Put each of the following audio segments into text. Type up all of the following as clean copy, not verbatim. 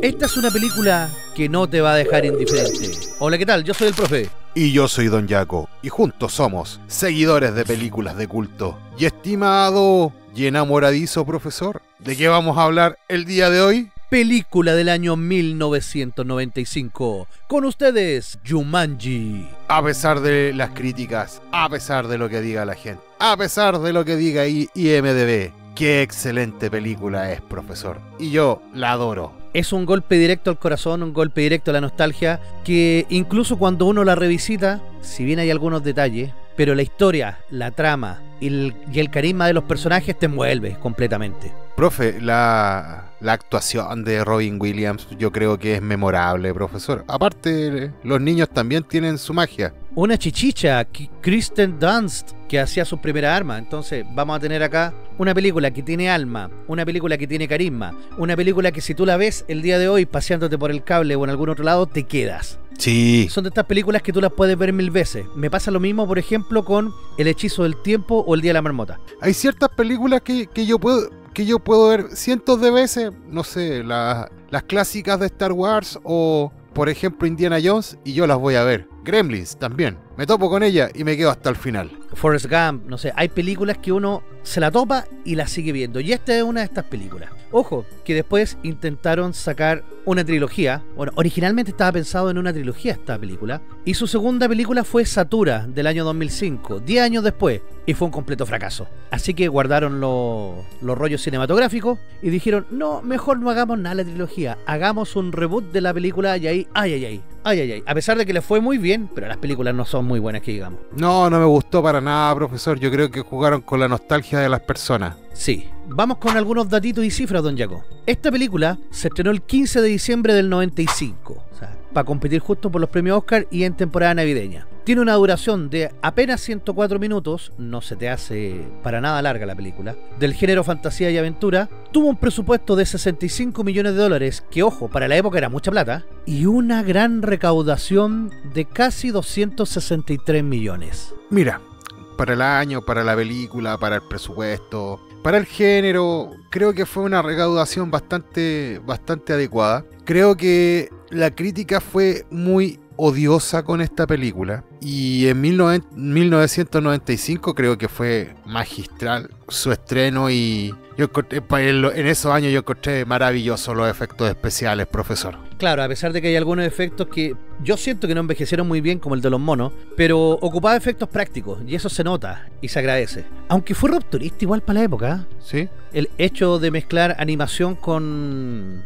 Esta es una película que no te va a dejar indiferente. Hola, ¿qué tal? Yo soy el profe. Y yo soy Don Yaco, y juntos somos seguidores de películas de culto. Y estimado y enamoradizo profesor, ¿de qué vamos a hablar el día de hoy? Película del año 1995. Con ustedes, Jumanji. A pesar de las críticas, a pesar de lo que diga la gente, a pesar de lo que diga IMDb, qué excelente película es, profesor. Y yo la adoro. Es un golpe directo al corazón, un golpe directo a la nostalgia, que incluso cuando uno la revisita, si bien hay algunos detalles, pero la historia, la trama y el carisma de los personajes te envuelve completamente. Profe, la actuación de Robin Williams yo creo que es memorable, profesor. Aparte, los niños también tienen su magia. Una chichicha, Kristen Dunst, que hacía su primera arma. Entonces vamos a tener acá una película que tiene alma, una película que tiene carisma, una película que si tú la ves el día de hoy paseándote por el cable o en algún otro lado, te quedas. Sí. Son de estas películas que tú las puedes ver 1000 veces. Me pasa lo mismo, por ejemplo, con El hechizo del tiempo o El día de la marmota. Hay ciertas películas que yo puedo ver cientos de veces, no sé, las clásicas de Star Wars o, por ejemplo, Indiana Jones, y yo las voy a ver. Gremlins también. Me topo con ella y me quedo hasta el final. Forrest Gump, no sé, hay películas que uno se la topa y la sigue viendo. Y esta es una de estas películas. Ojo, que después intentaron sacar una trilogía. Bueno, originalmente estaba pensado en una trilogía esta película. Y su segunda película fue Satura, del año 2005, 10 años después. Y fue un completo fracaso. Así que guardaron los rollos cinematográficos y dijeron, no, mejor no hagamos nada de la trilogía. Hagamos un reboot de la película y ahí, ay. A pesar de que le fue muy bien, pero las películas no son muy buenas que digamos. No me gustó para nada, profesor. Yo creo que jugaron con la nostalgia de las personas. Sí. Vamos con algunos datitos y cifras, don Jaco. Esta película se estrenó el 15 de diciembre del 95. O sea, para competir justo por los premios Oscar y en temporada navideña. Tiene una duración de apenas 104 minutos, no se te hace para nada larga la película, del género fantasía y aventura. Tuvo un presupuesto de 65 millones de dólares, que ojo, para la época era mucha plata, y una gran recaudación de casi 263 millones. Mira, para el año, para la película, para el presupuesto, para el género, creo que fue una recaudación bastante adecuada. Creo que la crítica fue muy odiosa con esta película y en 1995 creo que fue magistral su estreno y yo encontré, en esos años yo encontré maravillosos los efectos especiales, profesor. Claro, a pesar de que hay algunos efectos que yo siento que no envejecieron muy bien, como el de los monos, pero ocupaba efectos prácticos y eso se nota y se agradece. Aunque fue rupturista igual para la época, ¿eh? ¿Sí? El hecho de mezclar animación con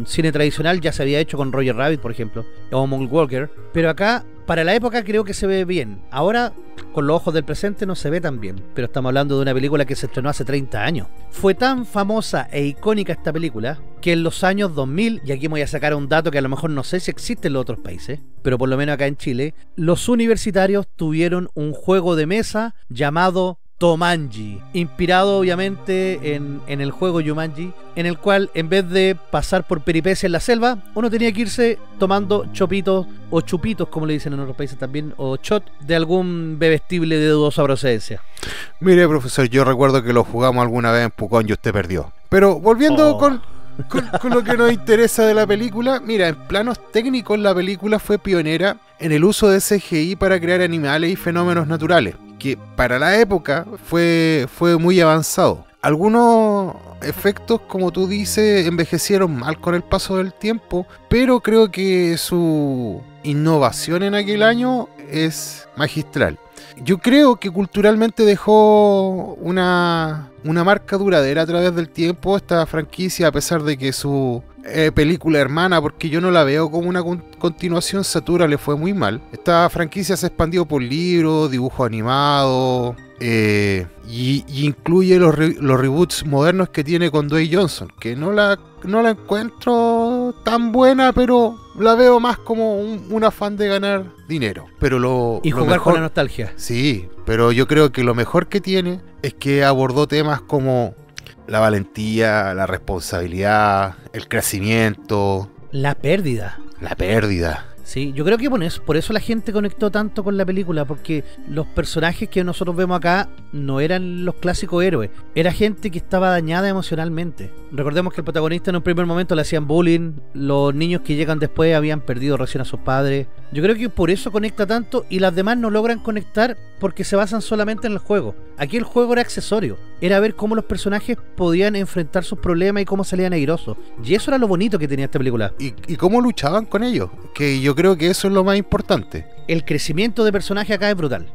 cine tradicional ya se había hecho con Roger Rabbit, por ejemplo, o Monk Walker, pero acá, para la época, creo que se ve bien. Ahora, con los ojos del presente, no se ve tan bien, pero estamos hablando de una película que se estrenó hace 30 años. Fue tan famosa e icónica esta película que en los años 2000, y aquí voy a sacar un dato que a lo mejor no sé si existe en los otros países, pero por lo menos acá en Chile, los universitarios tuvieron un juego de mesa llamado Tomanji, inspirado obviamente en el juego Jumanji, en el cual en vez de pasar por peripecias en la selva, uno tenía que irse tomando chopitos o chupitos, como le dicen en otros países también, o shot de algún bebestible de dudosa procedencia. Mire, profesor, yo recuerdo que lo jugamos alguna vez en Pucón y usted perdió. Pero volviendo con lo que nos interesa de la película, mira, en planos técnicos la película fue pionera en el uso de CGI para crear animales y fenómenos naturales, que para la época fue muy avanzado. Algunos efectos, como tú dices, envejecieron mal con el paso del tiempo, pero creo que su innovación en aquel año es magistral. Yo creo que culturalmente dejó una marca duradera a través del tiempo esta franquicia, a pesar de que su película hermana, porque yo no la veo como una continuación, Satura le fue muy mal. Esta franquicia se expandió por libros, dibujos animados, y incluye los reboots modernos que tiene con Dwayne Johnson, que no la encuentro tan buena, pero la veo más como un afán de ganar dinero. Pero y jugar con la nostalgia. Sí, pero yo creo que lo mejor que tiene es que abordó temas como la valentía, la responsabilidad, el crecimiento, la pérdida. Sí, yo creo que por eso la gente conectó tanto con la película, porque los personajes que nosotros vemos acá no eran los clásicos héroes, era gente que estaba dañada emocionalmente. Recordemos que el protagonista en un primer momento le hacían bullying, los niños que llegan después habían perdido recién a sus padres. Yo creo que por eso conecta tanto, y las demás no logran conectar porque se basan solamente en el juego. Aquí el juego era accesorio, era ver cómo los personajes podían enfrentar sus problemas y cómo salían airosos, y eso era lo bonito que tenía esta película. Y cómo luchaban con ellos, que yo creo que eso es lo más importante. El crecimiento de personaje acá es brutal.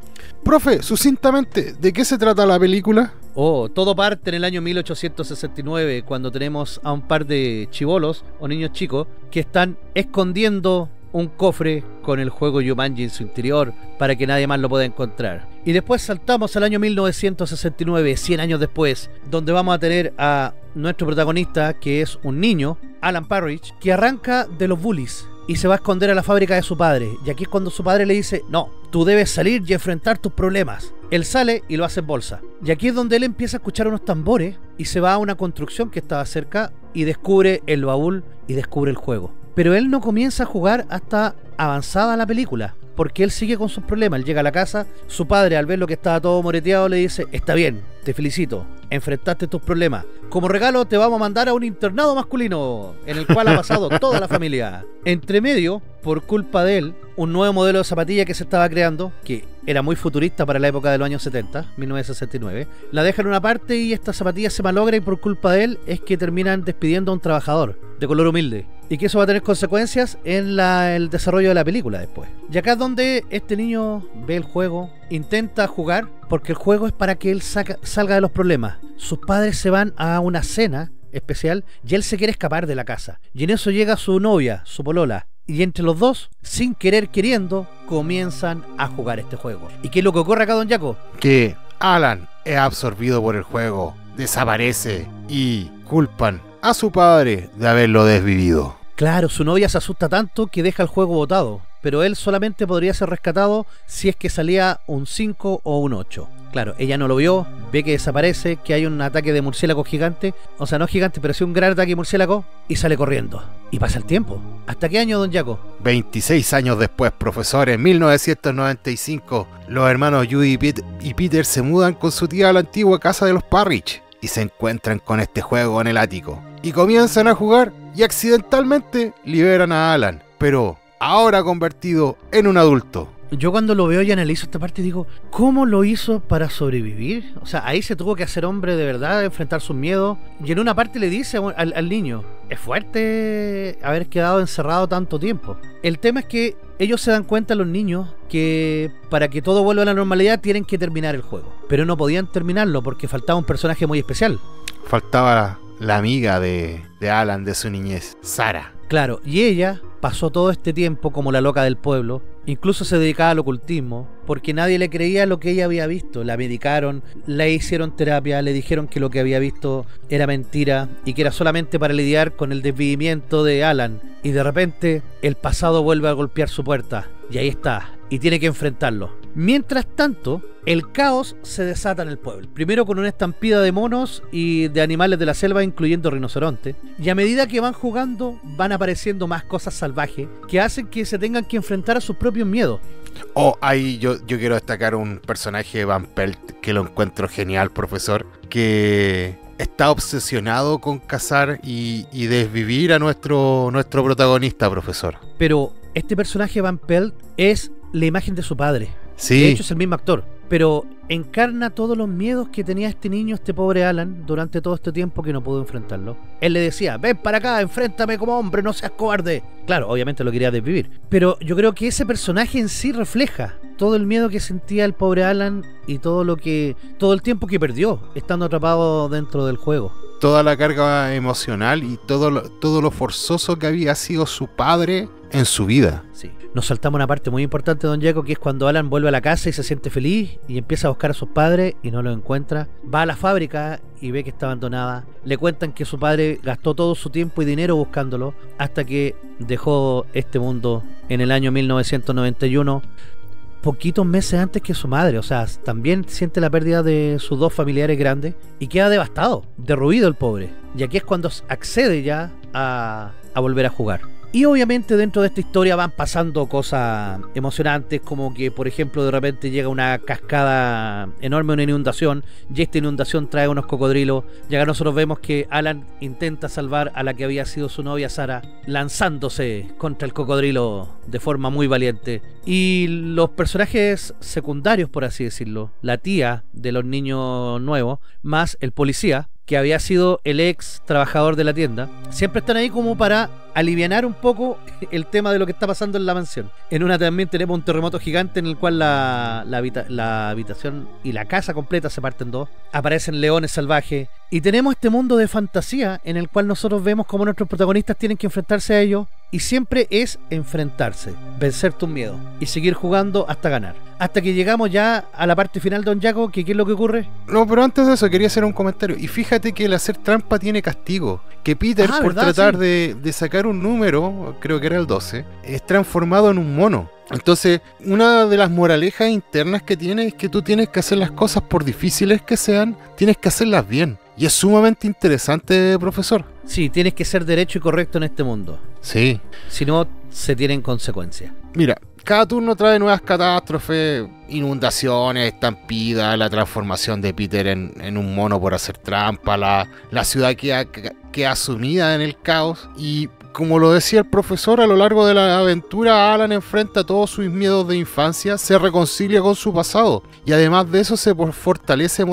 Profe, sucintamente, ¿de qué se trata la película? Todo parte en el año 1869, cuando tenemos a un par de chibolos o niños chicos que están escondiendo un cofre con el juego Jumanji en su interior para que nadie más lo pueda encontrar. Y después saltamos al año 1969, 100 años después, donde vamos a tener a nuestro protagonista, que es un niño, Alan Parrish, que arranca de los bullies y se va a esconder a la fábrica de su padre. Y aquí es cuando su padre le dice: no, tú debes salir y enfrentar tus problemas. Él sale y lo hace en bolsa. Y aquí es donde él empieza a escuchar unos tambores y se va a una construcción que estaba cerca y descubre el baúl y descubre el juego. Pero él no comienza a jugar hasta avanzada la película, porque él sigue con sus problemas. Él llega a la casa, su padre, al ver lo que estaba todo moreteado, le dice: está bien, te felicito, enfrentaste tus problemas. Como regalo te vamos a mandar a un internado masculino, en el cual ha pasado toda la familia. Entre medio, por culpa de él, un nuevo modelo de zapatilla que se estaba creando, que era muy futurista para la época de los años 70, 1969, la dejan en una parte y esta zapatilla se malogra, y por culpa de él es que terminan despidiendo a un trabajador de color humilde, y que eso va a tener consecuencias en el desarrollo de la película después. Y acá es donde este niño ve el juego, intenta jugar, porque el juego es para que él salga de los problemas. Sus padres se van a una cena especial y él se quiere escapar de la casa, y en eso llega su novia, su polola, y entre los dos, sin querer queriendo, comienzan a jugar este juego. ¿Y qué es lo que ocurre acá, don Jaco? Que Alan es absorbido por el juego, desaparece y culpan a su padre de haberlo desvivido. Claro, su novia se asusta tanto que deja el juego botado, pero él solamente podría ser rescatado si es que salía un 5 o un 8. Claro, ella no lo vio, ve que desaparece, que hay un ataque de murciélago gigante, o sea, no gigante, pero sí un gran ataque de murciélago, y sale corriendo. Y pasa el tiempo. ¿Hasta qué año, don Jaco? 26 años después, profesor, en 1995, los hermanos Judy y Peter se mudan con su tía a la antigua casa de los Parrish y se encuentran con este juego en el ático. Y comienzan a jugar y accidentalmente liberan a Alan, pero ahora convertido en un adulto. Yo cuando lo veo y analizo esta parte digo, ¿cómo lo hizo para sobrevivir? O sea, ahí se tuvo que hacer hombre de verdad, enfrentar sus miedos. Y en una parte le dice al niño, es fuerte haber quedado encerrado tanto tiempo. El tema es que ellos se dan cuenta, los niños, que para que todo vuelva a la normalidad tienen que terminar el juego. Pero no podían terminarlo porque faltaba un personaje muy especial. Faltaba la amiga de Alan de su niñez, Sarah. Claro, y ella pasó todo este tiempo como la loca del pueblo, incluso se dedicaba al ocultismo, porque nadie le creía lo que ella había visto. La medicaron, le hicieron terapia, le dijeron que lo que había visto era mentira y que era solamente para lidiar con el desvivimiento de Alan. Y de repente el pasado vuelve a golpear su puerta, y ahí está, y tiene que enfrentarlo. Mientras tanto, el caos se desata en el pueblo. Primero con una estampida de monos y de animales de la selva, incluyendo rinoceronte. Y a medida que van jugando, van apareciendo más cosas salvajes que hacen que se tengan que enfrentar a sus propios miedos. Ahí yo quiero destacar un personaje de Van Pelt que lo encuentro genial, profesor, que está obsesionado con cazar y desvivir a nuestro protagonista, profesor. Pero este personaje Van Pelt es la imagen de su padre. Sí. De hecho es el mismo actor, pero encarna todos los miedos que tenía este niño, este pobre Alan, durante todo este tiempo que no pudo enfrentarlo. Él le decía, ven para acá, enfréntame como hombre, no seas cobarde. Claro, obviamente lo quería desvivir, pero yo creo que ese personaje en sí refleja todo el miedo que sentía el pobre Alan y todo el tiempo que perdió estando atrapado dentro del juego. Toda la carga emocional y todo lo forzoso que había sido su padre en su vida. Sí. Nos saltamos una parte muy importante, don Jaco, que es cuando Alan vuelve a la casa y se siente feliz y empieza a buscar a sus padres y no los encuentra. Va a la fábrica y ve que está abandonada. Le cuentan que su padre gastó todo su tiempo y dinero buscándolo hasta que dejó este mundo en el año 1991, poquitos meses antes que su madre. O sea, también siente la pérdida de sus dos familiares grandes y queda devastado, derruido el pobre. Y aquí es cuando accede ya a volver a jugar. Y obviamente dentro de esta historia van pasando cosas emocionantes, como que por ejemplo de repente llega una cascada enorme, una inundación, y esta inundación trae unos cocodrilos, y acá nosotros vemos que Alan intenta salvar a la que había sido su novia Sarah, lanzándose contra el cocodrilo de forma muy valiente. Y los personajes secundarios, por así decirlo, la tía de los niños nuevos, más el policía, que había sido el ex trabajador de la tienda, siempre están ahí como para alivianar un poco el tema de lo que está pasando en la mansión. En una también tenemos un terremoto gigante en el cual la habitación y la casa completa se parten en dos. Aparecen leones salvajes. Y tenemos este mundo de fantasía en el cual nosotros vemos cómo nuestros protagonistas tienen que enfrentarse a ellos. Y siempre es enfrentarse, vencer tus miedos y seguir jugando hasta ganar. Hasta que llegamos ya a la parte final, don Jaco, que ¿qué es lo que ocurre? No, pero antes de eso quería hacer un comentario. Y fíjate que el hacer trampa tiene castigo. Que Peter, por ¿verdad? tratar Sí. de sacar un número, creo que era el 12, es transformado en un mono. Entonces, una de las moralejas internas que tiene es que tú tienes que hacer las cosas, por difíciles que sean, tienes que hacerlas bien. Y es sumamente interesante, profesor. Sí, tienes que ser derecho y correcto en este mundo. Sí. Si no, se tienen consecuencias. Mira, cada turno trae nuevas catástrofes, inundaciones, estampidas, la transformación de Peter en un mono por hacer trampa, la ciudad queda sumida en el caos. Y como lo decía el profesor, a lo largo de la aventura Alan enfrenta todos sus miedos de infancia, se reconcilia con su pasado y además de eso se fortalece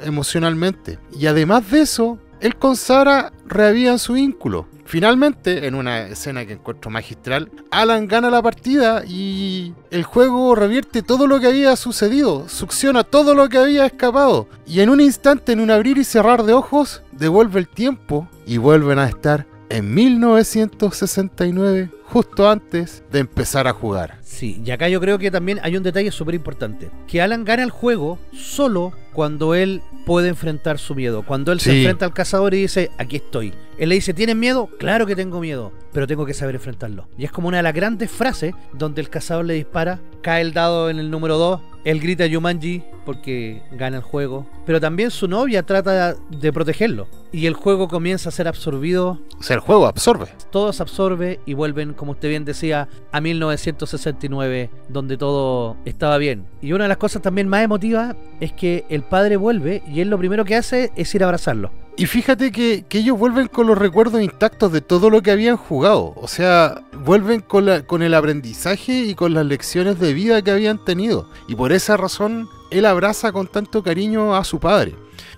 emocionalmente. Y además de eso, él con Sarah reavivan su vínculo. Finalmente, en una escena que encuentro magistral, Alan gana la partida y el juego revierte todo lo que había sucedido, succiona todo lo que había escapado y en un instante, en un abrir y cerrar de ojos, devuelve el tiempo y vuelven a estar en 1969, justo antes de empezar a jugar. Sí, y acá yo creo que también hay un detalle súper importante. Que Alan gana el juego solo cuando él puede enfrentar su miedo. Cuando él se enfrenta al cazador y dice, aquí estoy. Él le dice, ¿tienes miedo? Claro que tengo miedo, pero tengo que saber enfrentarlo. Y es como una de las grandes frases donde el cazador le dispara, cae el dado en el número 2, él grita Jumanji porque gana el juego, pero también su novia trata de protegerlo. Y el juego comienza a ser absorbido. O sea, el juego absorbe. Todo se absorbe y vuelven, como usted bien decía, a 1969, donde todo estaba bien. Y una de las cosas también más emotivas es que el padre vuelve y él lo primero que hace es ir a abrazarlo. Y fíjate que ellos vuelven con los recuerdos intactos de todo lo que habían jugado. O sea, vuelven con el aprendizaje y con las lecciones de vida que habían tenido. Y por esa razón, él abraza con tanto cariño a su padre.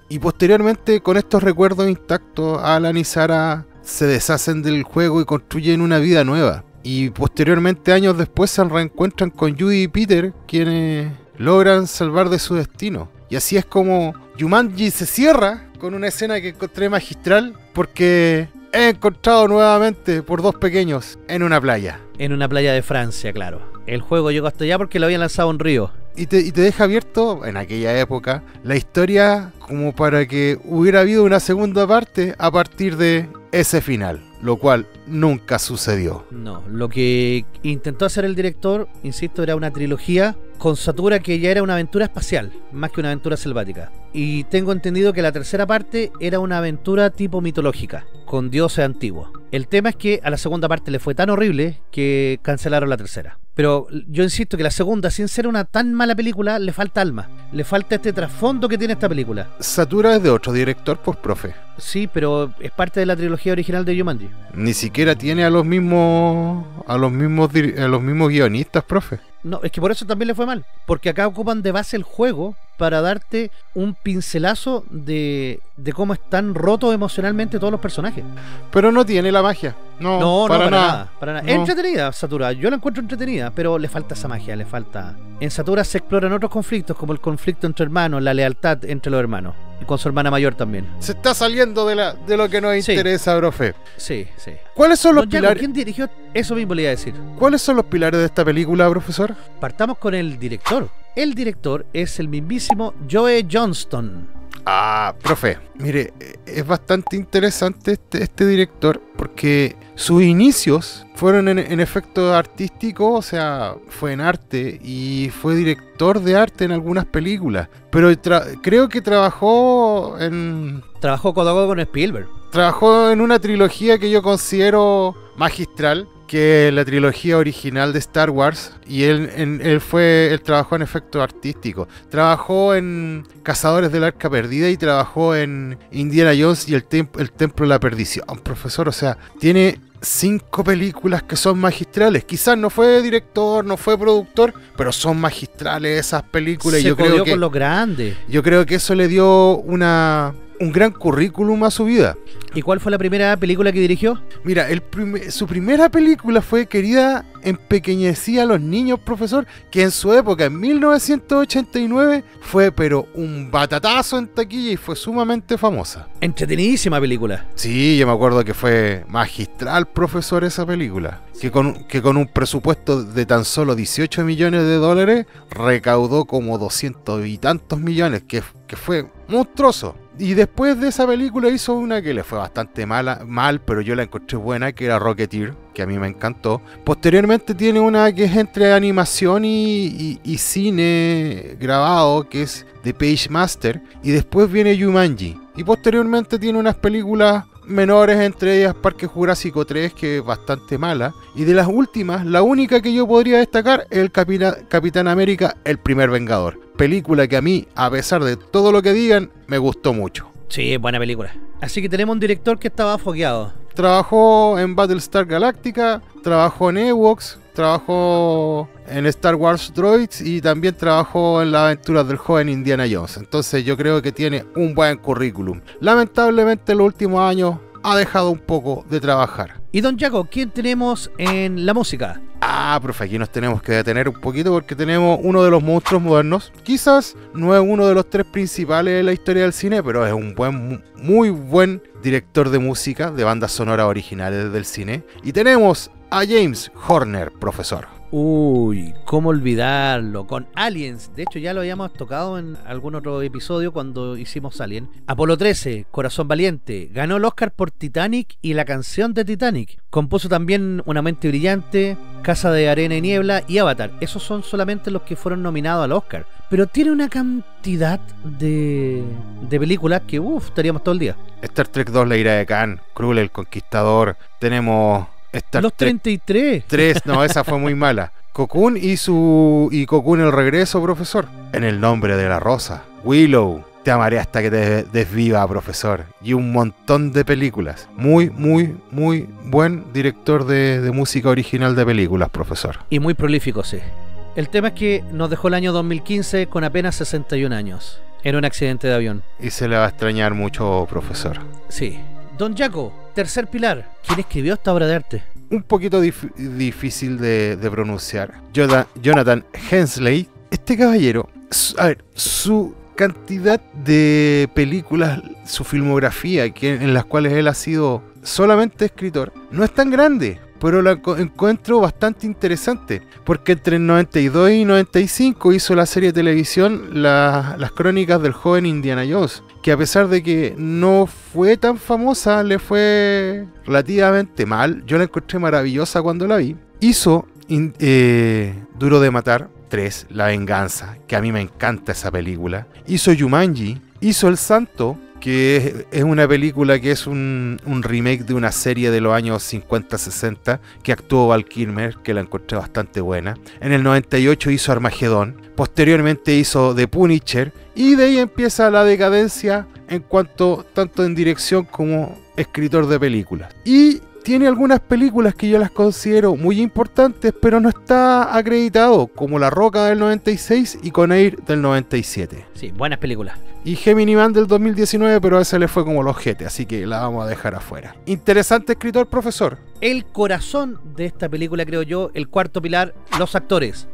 Y posteriormente, con estos recuerdos intactos, Alan y Sarah se deshacen del juego y construyen una vida nueva. Y posteriormente, años después, se reencuentran con Judy y Peter, quienes logran salvar de su destino. Y así es como Jumanji se cierra con una escena que encontré magistral, porque he encontrado nuevamente por dos pequeños en una playa. En una playa de Francia, claro. El juego llegó hasta allá porque lo habían lanzado en Río. Y te deja abierto, en aquella época, la historia como para que hubiera habido una segunda parte a partir de ese final, lo cual nunca sucedió. No, lo que intentó hacer el director, insisto, era una trilogía con Satura que ya era una aventura espacial, más que una aventura selvática. Y tengo entendido que la tercera parte era una aventura tipo mitológica, con dioses antiguos. El tema es que a la segunda parte le fue tan horrible que cancelaron la tercera. Pero yo insisto que la segunda, sin ser una tan mala película, le falta alma. Le falta este trasfondo que tiene esta película. Satura es de otro director, pues, profe. Sí, pero es parte de la trilogía original de Jumanji. Ni siquiera tiene a los mismos guionistas, profe. No, es que por eso también le fue mal. Porque acá ocupan de base el juego para darte un pincelazo de cómo están rotos emocionalmente todos los personajes. Pero no tiene la magia. No, para nada. Para nada. No. Es entretenida, Satura. Yo la encuentro entretenida, pero le falta esa magia, le falta. En Satura se exploran otros conflictos, como el conflicto entre hermanos, la lealtad entre los hermanos. Y con su hermana mayor también. Se está saliendo de lo que nos Sí. interesa, profe. Sí, sí. ¿Cuáles son los Don Jaco, pilares? ¿quién dirigió? Eso mismo le iba a decir. ¿Cuáles son los pilares de esta película, profesor? Partamos con el director. El director es el mismísimo Joe Johnston. Ah, profe, mire, es bastante interesante este director porque sus inicios fueron en efecto artístico, o sea, fue en arte y fue director de arte en algunas películas, pero creo que trabajó en Trabajó codo a codo con Spielberg. una trilogía que yo considero magistral, que es la trilogía original de Star Wars, y él trabajó en efectos artísticos. Trabajó en Cazadores del Arca Perdida y trabajó en Indiana Jones y el Templo de la Perdición, profesor. O sea, tiene 5 películas que son magistrales. Quizás no fue director, no fue productor, pero son magistrales esas películas. Se codió con los grandes. Yo creo que eso le dio un gran currículum a su vida. ¿Y cuál fue la primera película que dirigió? Mira, su primera película fue Querida empequeñecía a los niños, profesor, que en su época, en 1989, fue pero un batatazo en taquilla y fue sumamente famosa. Entretenidísima película. Sí, yo me acuerdo que fue magistral, profesor, esa película. Sí. Que con un presupuesto de tan solo 18 millones de dólares, recaudó como 200 y tantos millones, que fue monstruoso. Y después de esa película hizo una que le fue bastante mal, pero yo la encontré buena, que era Rocketeer, que a mí me encantó. Posteriormente tiene una que es entre animación y cine grabado, que es The Page Master. Y después viene Jumanji. Y posteriormente tiene unas películas menores, entre ellas Parque Jurásico 3, que es bastante mala. Y de las últimas, la única que yo podría destacar es el Capitán América, el primer Vengador. Película que a mí, a pesar de todo lo que digan, me gustó mucho. Sí, buena película. Así que tenemos un director que estaba fogueado. Trabajó en Battlestar Galactica, trabajó en Ewoks, trabajó en Star Wars Droids y también trabajó en las aventuras del joven Indiana Jones. Entonces yo creo que tiene un buen currículum. Lamentablemente en los últimos años ha dejado un poco de trabajar. Y don Jaco, ¿quién tenemos en la música? Profe, aquí nos tenemos que detener un poquito porque tenemos uno de los monstruos modernos. Quizás no es uno de los 3 principales de la historia del cine, pero es un muy buen director de música, de bandas sonoras originales del cine. Y tenemos a James Horner, profesor. Uy, ¿cómo olvidarlo? Con Aliens, de hecho ya lo habíamos tocado en algún otro episodio cuando hicimos Alien. Apolo 13, Corazón Valiente, ganó el Oscar por Titanic y la canción de Titanic. Compuso también Una Mente Brillante, Casa de Arena y Niebla y Avatar. Esos son solamente los que fueron nominados al Oscar. Pero tiene una cantidad de películas que estaríamos todo el día. Star Trek 2, La Ira de Khan, Krull el Conquistador, tenemos... Los 33. No, esa fue muy mala. Cocoon y Cocoon el regreso, profesor. En el nombre de la rosa. Willow, Te amaré hasta que te desviva, profesor. Y un montón de películas. Muy buen director de música original de películas, profesor. Y muy prolífico, sí. El tema es que nos dejó el año 2015 con apenas 61 años. En un accidente de avión. Y se le va a extrañar mucho, profesor. Sí. Don Jaco, tercer pilar. ¿Quién escribió esta obra de arte? Un poquito difícil de pronunciar. Jonathan Hensleigh. Este caballero, su cantidad de películas, su filmografía, en las cuales él ha sido solamente escritor, no es tan grande. Pero la encuentro bastante interesante, porque entre el 92 y 95 hizo la serie de televisión Las Crónicas del Joven Indiana Jones, que a pesar de que no fue tan famosa, le fue relativamente mal. Yo la encontré maravillosa cuando la vi. Hizo Duro de Matar 3, La Venganza, que a mí me encanta esa película. Hizo Jumanji, hizo El Santo, que es una película que es un remake de una serie de los años 50-60 que actuó Val Kilmer, que la encontré bastante buena. En el 98 hizo Armagedón, posteriormente hizo The Punisher, y de ahí empieza la decadencia en cuanto tanto en dirección como escritor de películas. Y tiene algunas películas que yo las considero muy importantes, pero no está acreditado, como La Roca del 96 y Con Air del 97. Sí, buenas películas. Y Gemini Man del 2019, pero a ese le fue como los ojete, así que la vamos a dejar afuera. Interesante escritor, profesor. El corazón de esta película, creo yo, el cuarto pilar, los actores.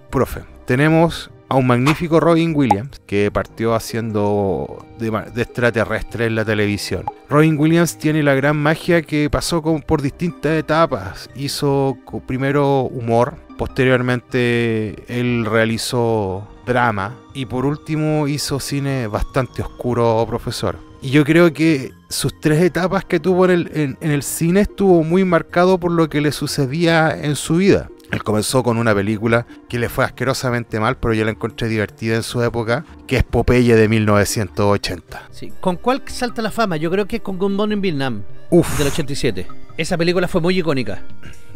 Profe. Tenemos a un magnífico Robin Williams, que partió haciendo de extraterrestre en la televisión. Robin Williams tiene la gran magia que pasó por distintas etapas. Hizo primero humor, posteriormente él realizó drama y por último hizo cine bastante oscuro, profesor. Y yo creo que sus 3 etapas que tuvo en el cine estuvo muy marcado por lo que le sucedía en su vida. Él comenzó con una película que le fue asquerosamente mal, pero yo la encontré divertida en su época, que es Popeye de 1980. Sí. ¿Con cuál salta la fama? Yo creo que es con Good Morning Vietnam, del 87. Esa película fue muy icónica.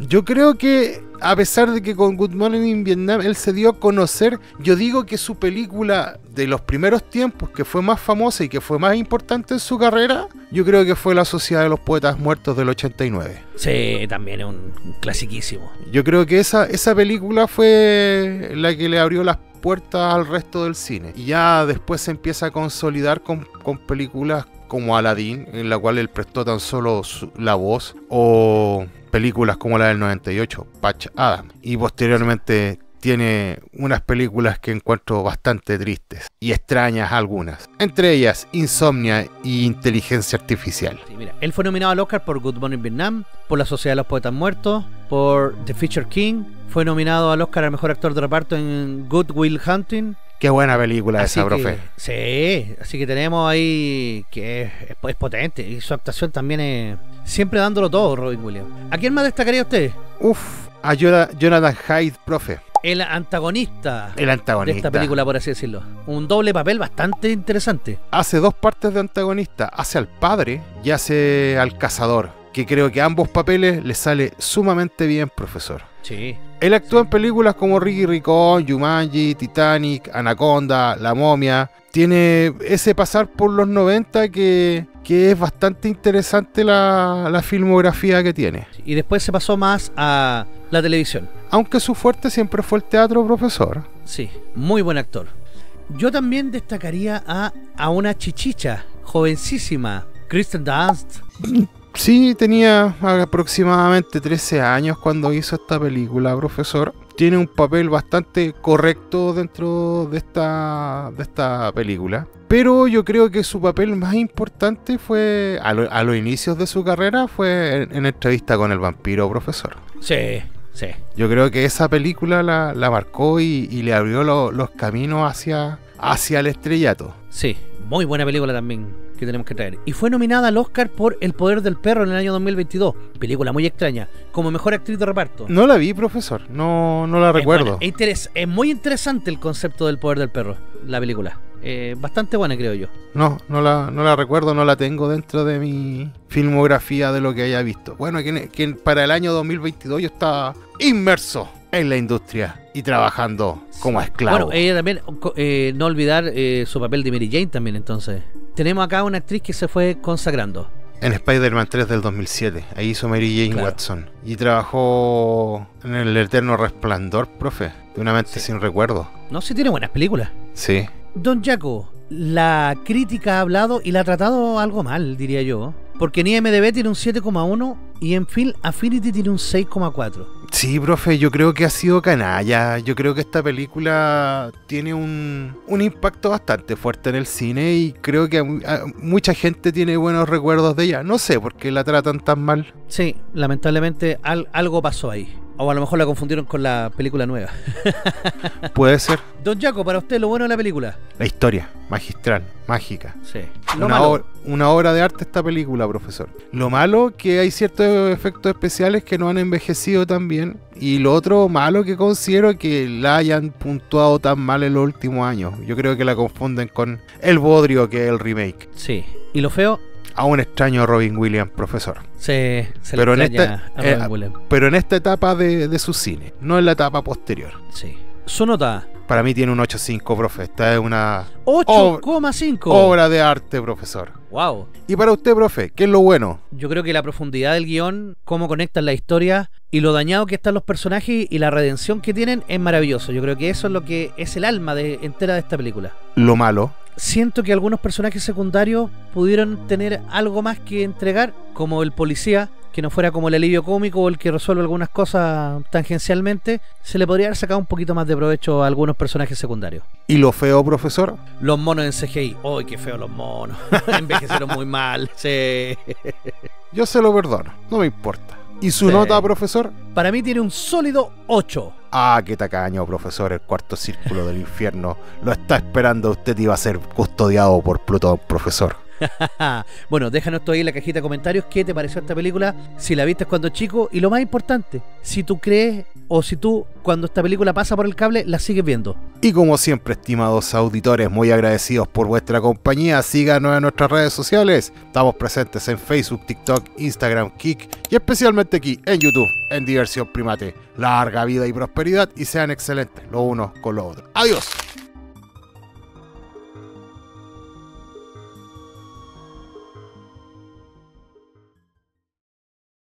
Yo creo que, a pesar de que con Good Morning in Vietnam él se dio a conocer, yo digo que su película de los primeros tiempos, que fue más famosa y que fue más importante en su carrera, yo creo que fue La Sociedad de los Poetas Muertos del 89. Sí, también es un clasiquísimo. Yo creo que esa película fue la que le abrió las puertas al resto del cine. Y ya después se empieza a consolidar con películas como Aladdin, en la cual él prestó tan solo la voz, o películas como la del 98, Patch Adams. Y posteriormente tiene unas películas que encuentro bastante tristes y extrañas algunas. Entre ellas, Insomnia y Inteligencia Artificial. Sí, mira, él fue nominado al Oscar por Good Morning Vietnam, por La Sociedad de los Poetas Muertos, por The Fisher King. Fue nominado al Oscar al Mejor Actor de Reparto en Good Will Hunting. Qué buena película Así esa, que, profe. Sí, así que tenemos ahí que es potente. Y su actuación también es siempre dándolo todo, Robin Williams. ¿A quién más destacaría usted? A Jonathan Hyde, profe. El antagonista. El antagonista de esta película, por así decirlo. Un doble papel bastante interesante. Hace dos partes de antagonista. Hace al padre y hace al cazador. Que creo que ambos papeles le sale sumamente bien, profesor. Sí. Él actúa en películas como Ricky Ricón, Jumanji, Titanic, Anaconda, La Momia. Tiene ese pasar por los 90 que es bastante interesante la filmografía que tiene. Y después se pasó más a la televisión. Aunque su fuerte siempre fue el teatro, profesor. Sí, muy buen actor. Yo también destacaría a una chichicha, jovencísima, Kristen Dunst. Sí, tenía aproximadamente 13 años cuando hizo esta película, profesor. Tiene un papel bastante correcto dentro de esta película. Pero yo creo que su papel más importante fue, a los inicios de su carrera, fue en Entrevista con el Vampiro, profesor. Sí, sí. Yo creo que esa película la marcó y le abrió los caminos hacia el estrellato. Sí, muy buena película también que tenemos que traer. Y fue nominada al Oscar por El Poder del Perro en el año 2022. Película muy extraña, como mejor actriz de reparto. No la vi, profesor, no la recuerdo. Es muy interesante el concepto del poder del perro, la película. Bastante buena, creo yo. No la recuerdo, no la tengo dentro de mi filmografía de lo que haya visto. Bueno, que para el año 2022 yo estaba inmerso en la industria y trabajando como esclavo. Bueno, ella también, no olvidar su papel de Mary Jane también, entonces. Tenemos acá una actriz que se fue consagrando. En Spider-Man 3 del 2007, ahí hizo Mary Jane Watson. Y trabajó en El Eterno Resplandor, profe, de Una Mente Sin Recuerdo. No, sí tiene buenas películas. Sí. Don Jaco, la crítica ha hablado y la ha tratado algo mal, diría yo. Porque en IMDb tiene un 7,1 y en Film Affinity tiene un 6,4. Sí, profe, yo creo que ha sido canalla. Yo creo que esta película tiene un impacto bastante fuerte en el cine y creo que mucha gente tiene buenos recuerdos de ella. No sé por qué la tratan tan mal. Sí, lamentablemente algo pasó ahí. O a lo mejor la confundieron con la película nueva. Puede ser. Don Jaco, para usted, lo bueno de la película. La historia, magistral, mágica. Sí. Una obra de arte esta película, profesor. Lo malo que hay ciertos efectos especiales que no han envejecido tan bien. Y lo otro malo que considero que la hayan puntuado tan mal en los últimos años. Yo creo que la confunden con El Bodrio, que es el remake. Sí. ¿Y lo feo? A un extraño Robin Williams, profesor. Se pero le extraña a Robin Williams. Pero en esta etapa de su cine, no en la etapa posterior. Sí. Su nota. Para mí tiene un 8.5, profe. Esta es una 8,5 obra de arte, profesor. Wow. Y para usted, profe, ¿qué es lo bueno? Yo creo que la profundidad del guión, cómo conectan la historia y lo dañado que están los personajes y la redención que tienen es maravilloso. Yo creo que eso es lo que es el alma entera de esta película. Lo malo. Siento que algunos personajes secundarios pudieron tener algo más que entregar, como el policía, que no fuera como el alivio cómico o el que resuelve algunas cosas tangencialmente. Se le podría haber sacado un poquito más de provecho a algunos personajes secundarios. ¿Y lo feo, profesor? Los monos en CGI. ¡Ay, qué feo los monos! Envejecieron muy mal. Sí. Yo se lo perdono, no me importa. ¿Y su nota, profesor? Para mí tiene un sólido 8. Ah, qué tacaño, profesor. El cuarto círculo del infierno lo está esperando usted y va a ser custodiado por Plutón, profesor. Bueno, déjanos todo ahí en la cajita de comentarios qué te pareció esta película, si la viste cuando chico, y lo más importante, si tú crees o si tú cuando esta película pasa por el cable la sigues viendo. Y como siempre, estimados auditores, muy agradecidos por vuestra compañía. Síganos en nuestras redes sociales. Estamos presentes en Facebook, TikTok, Instagram, Kik y especialmente aquí en YouTube, en Diversión Primate. Larga vida y prosperidad y sean excelentes los unos con los otros. Adiós.